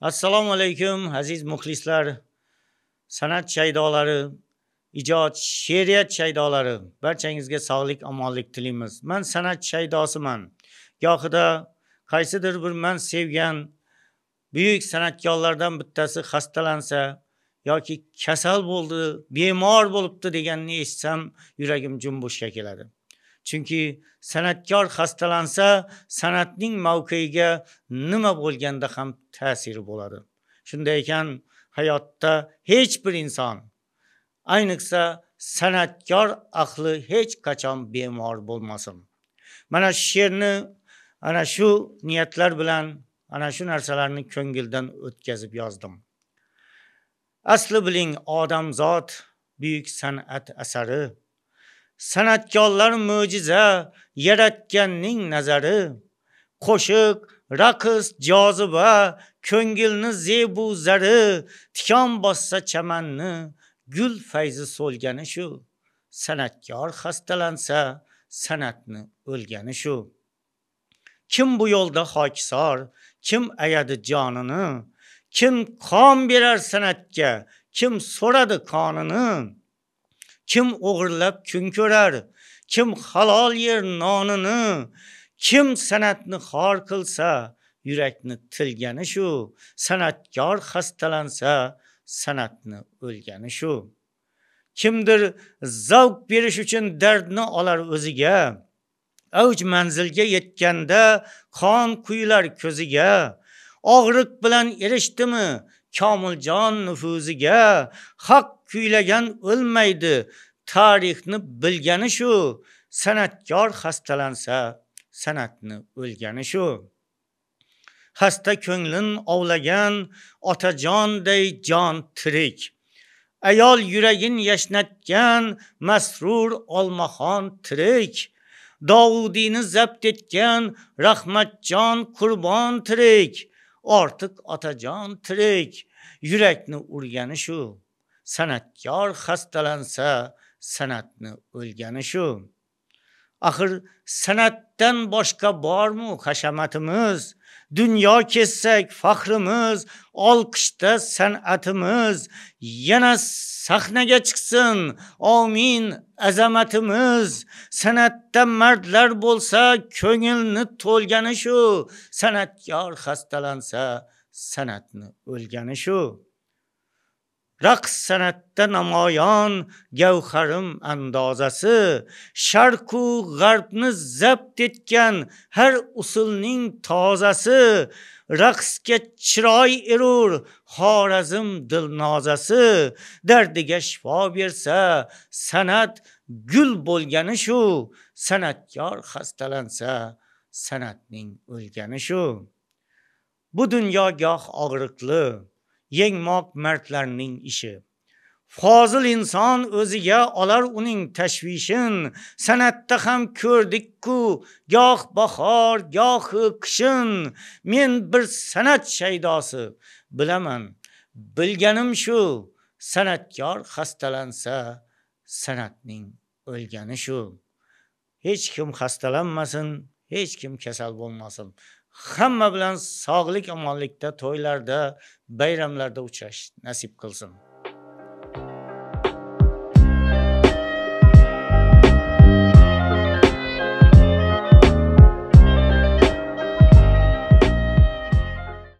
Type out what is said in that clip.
Assalomu alaykum aziz muxlislar, san'at shaydolari, ijod, she'riyat shaydolari, barchangizga sog'lik, omonlik tilaymiz. Men san'at shaydosiman. Gohida qaysidir bir men sevgan buyuk san'atkorlardan bittasi xastalansa yoki kasal bo'ldi, bemor bo'libdi deganni eshitsam, yuragim jumbushga keladi. Chunki san'atkor xastalansa, san'atning mavqeiga nima bo'lganda ham ta'siri bo'ladi. Shunday ekan, hayotda hech bir inson, ayniqsa san'atkor ahli hech qachon bemor bo'lmasin. Mana shu she'rni ana shu niyatlar bilan, ana shu narsalarni ko'ngildan o'tkazib yozdim. Asli biling, odamzod buyuk san'at asari. San'atkorlar mo'jiza, yaratganning nazari. Qo'shiq, raqs, joziba, ko'ngilni zebu zari. Tikon bossa chamanni, gul fayzi so'lgani shu. San'atkor xastalansa, san'atni o'lgani shu. Kim bu yo'lda hokisor, kim ayadi jonini? Kim qon berar san'atga, kim so'radi qonini? Kim o'g'irlab kun ko'rar, kim halol yer nonini? Kim san'atni xor qilsa, yurakni tilgani shu. San'atkor xastalansa, san'atni o'lgani shu. Kimdir zavq berish uchun dardni olar o'ziga. Avj manzilga yetganda qon quyilar ko'ziga. Og'riq bilan erishdimi komiljon nufuziga? Haq kuylagan o'lmaydi, tarixni bilgani shu. San'atkor xastalansa, san'atni o'lgani shu. Xasta ko'nglin ovlagan otajonday jon tirik. Ayol yuragin yashnatgan masrur olmaxon tirik. Dovudiyni zabt etgan Rahmatjon qurbon tirik. Ortiq otajon tirik. Yurakni urgani shu. San'atkor xastalansa, san'atni o'lgani shu. Axir san'atdan boshqa bormi hashamatimiz? Dunyo kessak faxrimiz, olqishda san'atimiz. Yana sahnaga chiqsin, omin azamatimiz. San'atda mardlar bo'lsa, ko'ngilni to'lgani shu. San'atkor xastalansa, san'atni o'lgani shu. Raqs san'atda namoyon gavharim andozasi. Sharqu g'arbni zabt etgan har usulning tozasi. Raqsga chiroy erur Xorazm dilnozasi. Dardiga shifo bersa, san'at gul bo'lgani shu. San'atkor xastalansa, san'atning o'lgani shu. Bu dunyo goh og'riqli, yengmoq mardlarning ishi. Fozil inson o'ziga olar uning tashvishin. San'atda ham ko'rdik-ku, goh bahor, gohi qishin. Men bir san'at shaydosi bilaman, bilganim shu. San'atkor xastalansa, san'atning o'lgani shu. Hech kim xastalanmasin, hech kim kasal bo'lmasin. Hamma bilan sog'lik, omonlikda, to'ylarda, bayramlarda uchrash nasib qilsin.